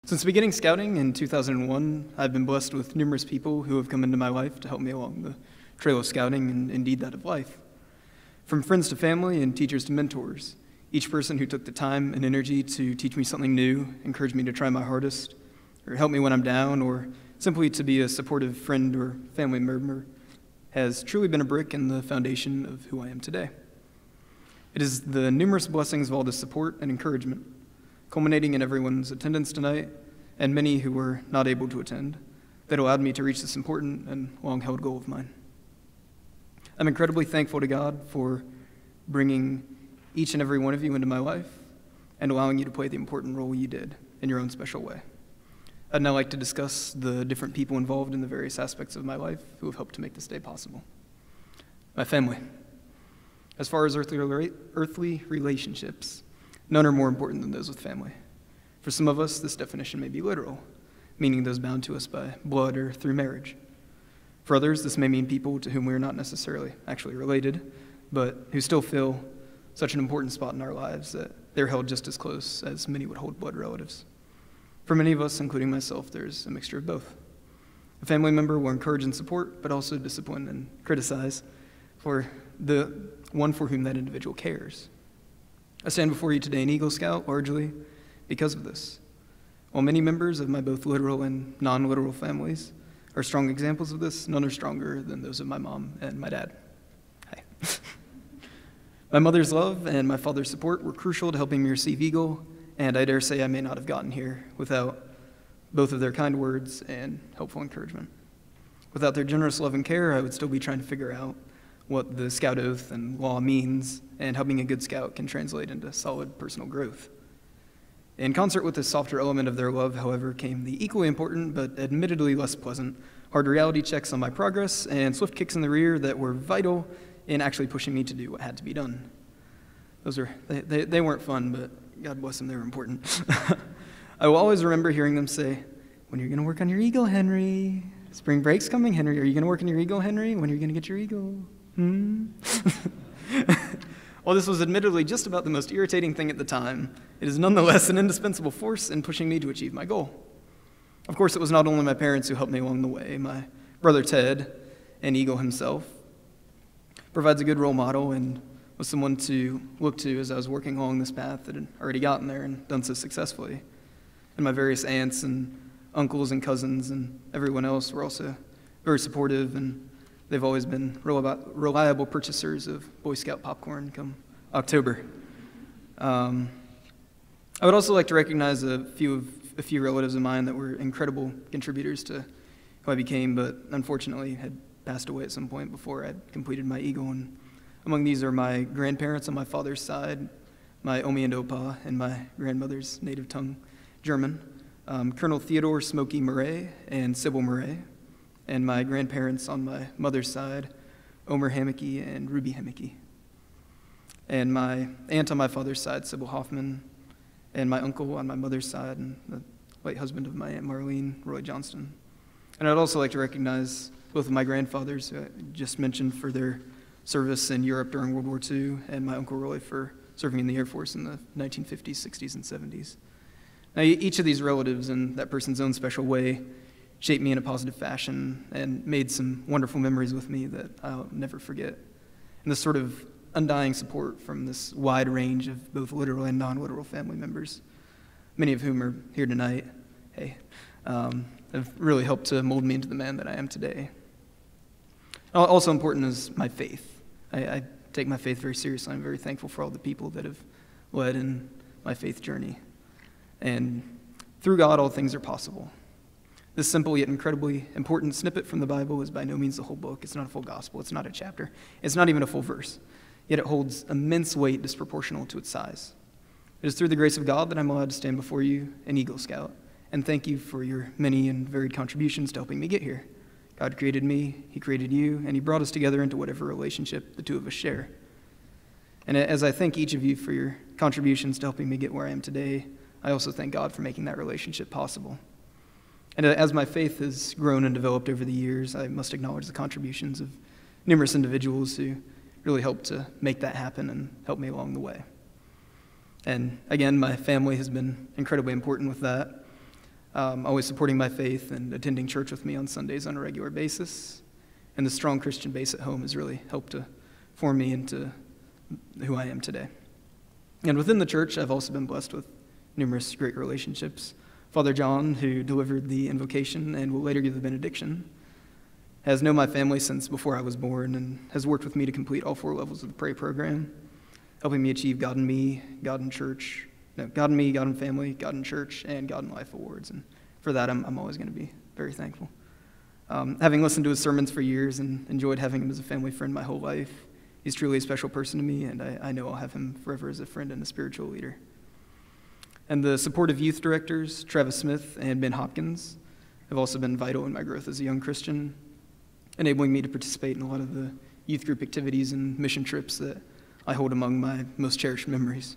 Since beginning scouting in 2001, I've been blessed with numerous people who have come into my life to help me along the trail of scouting and indeed that of life. From friends to family and teachers to mentors, each person who took the time and energy to teach me something new, encourage me to try my hardest, or help me when I'm down, or simply to be a supportive friend or family member has truly been a brick in the foundation of who I am today. It is the numerous blessings of all this support and encouragement, culminating in everyone's attendance tonight, and many who were not able to attend, that allowed me to reach this important and long-held goal of mine. I'm incredibly thankful to God for bringing each and every one of you into my life and allowing you to play the important role you did in your own special way. I'd now like to discuss the different people involved in the various aspects of my life who have helped to make this day possible. My family. As far as earthly relationships, none are more important than those with family. For some of us, this definition may be literal, meaning those bound to us by blood or through marriage. For others, this may mean people to whom we are not necessarily actually related, but who still fill such an important spot in our lives that they're held just as close as many would hold blood relatives. For many of us, including myself, there's a mixture of both. A family member will encourage and support, but also discipline and criticize for the one for whom that individual cares. I stand before you today an Eagle Scout largely because of this. While many members of my both literal and non-literal families are strong examples of this, none are stronger than those of my mom and my dad. Hi. My mother's love and my father's support were crucial to helping me receive Eagle, and I dare say I may not have gotten here without both of their kind words and helpful encouragement. Without their generous love and care, I would still be trying to figure out what the Scout Oath and law means and how being a good Scout can translate into solid personal growth. In concert with this softer element of their love, however, came the equally important but admittedly less pleasant hard reality checks on my progress and swift kicks in the rear that were vital in actually pushing me to do what had to be done. They weren't fun, but God bless them, they were important. I will always remember hearing them say, "When are you going to work on your Eagle, Henry? Spring break's coming, Henry. Are you going to work on your Eagle, Henry? When are you going to get your Eagle? While this was admittedly just about the most irritating thing at the time, it is nonetheless an indispensable force in pushing me to achieve my goal. Of course, it was not only my parents who helped me along the way. My brother Ted, an Eagle himself, provides a good role model and was someone to look to as I was working along this path that had already gotten there and done so successfully. And my various aunts and uncles and cousins and everyone else were also very supportive, and they've always been reliable purchasers of Boy Scout popcorn come October. I would also like to recognize a few relatives of mine that were incredible contributors to who I became, but unfortunately had passed away at some point before I'd completed my Eagle. And among these are my grandparents on my father's side, my Omi and Opa, and my grandmother's native tongue, German, Colonel Theodore Smokey Morée and Sybil Morée, and my grandparents on my mother's side, Omer Hammocky and Ruby Hammocky, and my aunt on my father's side, Sybil Hoffman, and my uncle on my mother's side, and the late husband of my Aunt Marlene, Roy Johnston. And I'd also like to recognize both of my grandfathers, who I just mentioned, for their service in Europe during World War II, and my Uncle Roy for serving in the Air Force in the 1950s, 60s, and 70s. Now, each of these relatives, in that person's own special way, shaped me in a positive fashion and made some wonderful memories with me that I'll never forget. And this sort of undying support from this wide range of both literal and non-literal family members, many of whom are here tonight, have really helped to mold me into the man that I am today. Also important is my faith. I take my faith very seriously. I'm very thankful for all the people that have led in my faith journey. And through God, all things are possible. This simple yet incredibly important snippet from the Bible is by no means the whole book. It's not a full gospel. It's not a chapter. It's not even a full verse. Yet it holds immense weight disproportional to its size. It is through the grace of God that I'm allowed to stand before you, an Eagle Scout, and thank you for your many and varied contributions to helping me get here. God created me, He created you, and He brought us together into whatever relationship the two of us share. And as I thank each of you for your contributions to helping me get where I am today, I also thank God for making that relationship possible. And as my faith has grown and developed over the years, I must acknowledge the contributions of numerous individuals who really helped to make that happen and help me along the way. And again, my family has been incredibly important with that. always supporting my faith and attending church with me on Sundays on a regular basis. And the strong Christian base at home has really helped to form me into who I am today. And within the church, I've also been blessed with numerous great relationships. Father John, who delivered the invocation and will later give the benediction, has known my family since before I was born and has worked with me to complete all 4 levels of the Pray program, helping me achieve God in Me, God in Church, God in Me, God in Family, God in Church, and God in Life awards. And for that, I'm always going to be very thankful. Having listened to his sermons for years and enjoyed having him as a family friend my whole life, he's truly a special person to me, and I know I'll have him forever as a friend and a spiritual leader. And the supportive youth directors, Travis Smith and Ben Hopkins, have also been vital in my growth as a young Christian, enabling me to participate in a lot of the youth group activities and mission trips that I hold among my most cherished memories.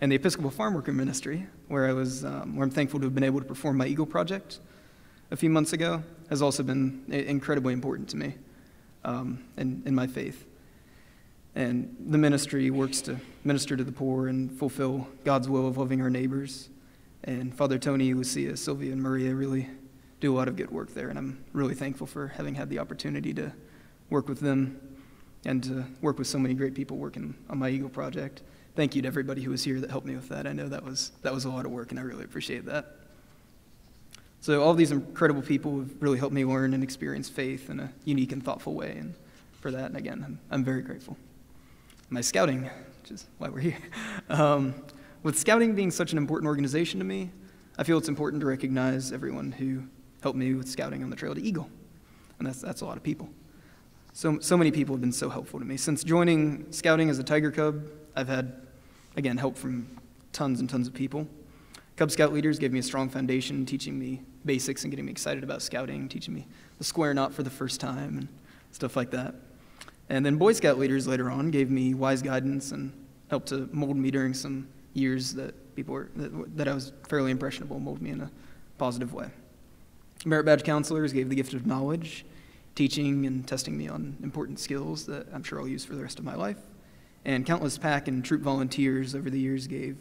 And the Episcopal Farm Worker Ministry, where I'm thankful to have been able to perform my Eagle project a few months ago, has also been incredibly important to me in my faith. And the ministry works to minister to the poor and fulfill God's will of loving our neighbors. And Father Tony, Lucia, Sylvia, and Morée really do a lot of good work there, and I'm really thankful for having had the opportunity to work with them and to work with so many great people working on my Eagle project. Thank you to everybody who was here that helped me with that. I know that was a lot of work, and I really appreciate that. So all these incredible people have really helped me learn and experience faith in a unique and thoughtful way, and for that, and again, I'm very grateful. My scouting, which is why we're here. With scouting being such an important organization to me, I feel it's important to recognize everyone who helped me with scouting on the Trail to Eagle, and that's a lot of people. So many people have been so helpful to me. Since joining scouting as a Tiger Cub, I've had, again, help from tons and tons of people. Cub Scout leaders gave me a strong foundation, teaching me basics and getting me excited about scouting, teaching me the square knot for the first time and stuff like that. And then Boy Scout leaders later on gave me wise guidance and helped to mold me during some years that that I was fairly impressionable, mold me in a positive way. Merit Badge counselors gave the gift of knowledge, teaching and testing me on important skills that I'm sure I'll use for the rest of my life. And countless pack and troop volunteers over the years gave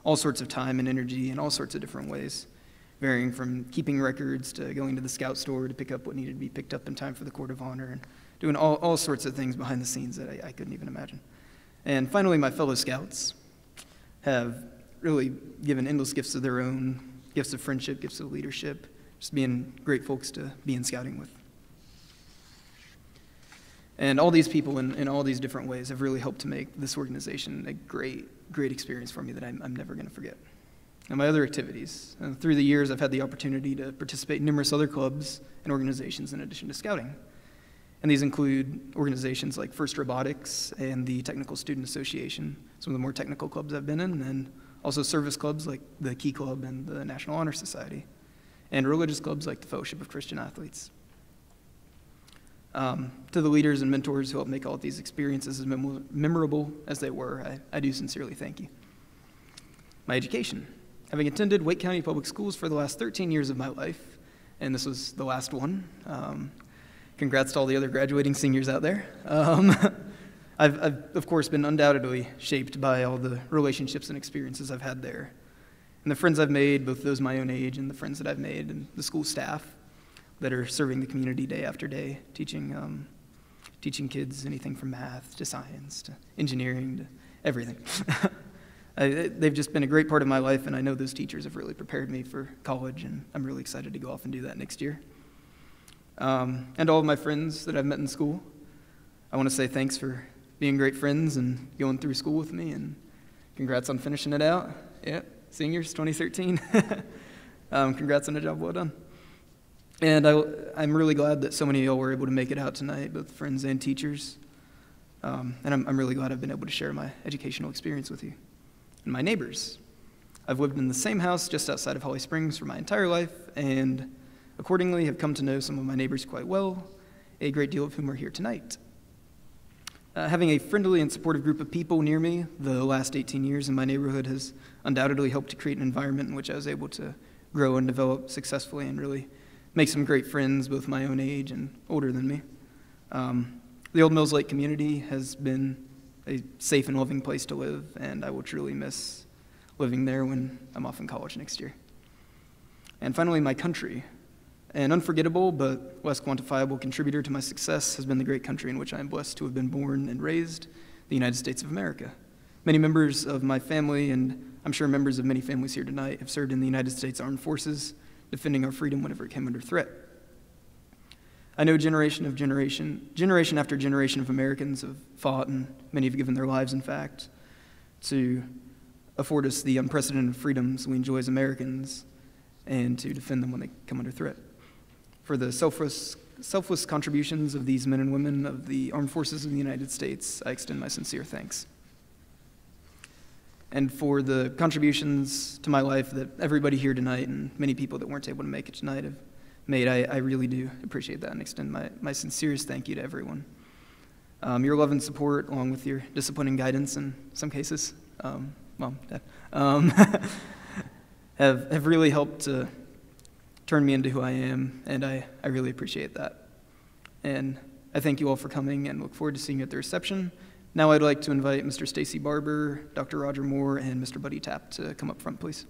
all sorts of time and energy in all sorts of different ways, varying from keeping records to going to the scout store to pick up what needed to be picked up in time for the Court of Honor, and doing all sorts of things behind the scenes that I couldn't even imagine. And finally, my fellow scouts have really given endless gifts of their own, gifts of friendship, gifts of leadership, just being great folks to be in scouting with. And all these people in all these different ways have really helped to make this organization a great experience for me that I'm never going to forget. And my other activities. Through the years, I've had the opportunity to participate in numerous other clubs and organizations in addition to scouting. And these include organizations like First Robotics and the Technical Student Association, some of the more technical clubs I've been in, and also service clubs like the Key Club and the National Honor Society, and religious clubs like the Fellowship of Christian Athletes. To the leaders and mentors who helped make all of these experiences as memorable as they were, I do sincerely thank you. My education. Having attended Wake County Public Schools for the last 13 years of my life, and this was the last one. Congrats to all the other graduating seniors out there. I've, of course, been undoubtedly shaped by all the relationships and experiences I've had there. And the friends I've made, both those my own age and the friends that I've made, and the school staff that are serving the community day after day, teaching kids anything from math to science to engineering to everything. They've just been a great part of my life, and I know those teachers have really prepared me for college, and I'm really excited to go off and do that next year. And all of my friends that I've met in school, I want to say thanks for being great friends and going through school with me, and congrats on finishing it out. Yeah, seniors 2013. Congrats on a job well done. And I'm really glad that so many of y'all were able to make it out tonight, both friends and teachers. And I'm really glad I've been able to share my educational experience with you. And my neighbors. I've lived in the same house just outside of Holly Springs for my entire life, and accordingly have come to know some of my neighbors quite well, a great deal of whom are here tonight. Having a friendly and supportive group of people near me the last 18 years in my neighborhood has undoubtedly helped to create an environment in which I was able to grow and develop successfully and really make some great friends, both my own age and older than me. The Old Mills Lake community has been a safe and loving place to live, and I will truly miss living there when I'm off in college next year. And finally, my country. An unforgettable but less quantifiable contributor to my success has been the great country in which I am blessed to have been born and raised, the United States of America. Many members of my family, and I'm sure members of many families here tonight, have served in the United States Armed Forces, defending our freedom whenever it came under threat. I know generation after generation of Americans have fought, and many have given their lives, in fact, to afford us the unprecedented freedoms we enjoy as Americans and to defend them when they come under threat. For the selfless contributions of these men and women of the Armed Forces of the United States, I extend my sincere thanks. And for the contributions to my life that everybody here tonight and many people that weren't able to make it tonight have made, I really do appreciate that and extend my sincerest thank you to everyone. Your love and support, along with your discipline and guidance in some cases, Mom, Dad, have really helped to turn me into who I am, and I really appreciate that. And I thank you all for coming and look forward to seeing you at the reception. Now I'd like to invite Mr. Stacy Barber, Dr. Roger Moore, and Mr. Buddy Tapp to come up front, please.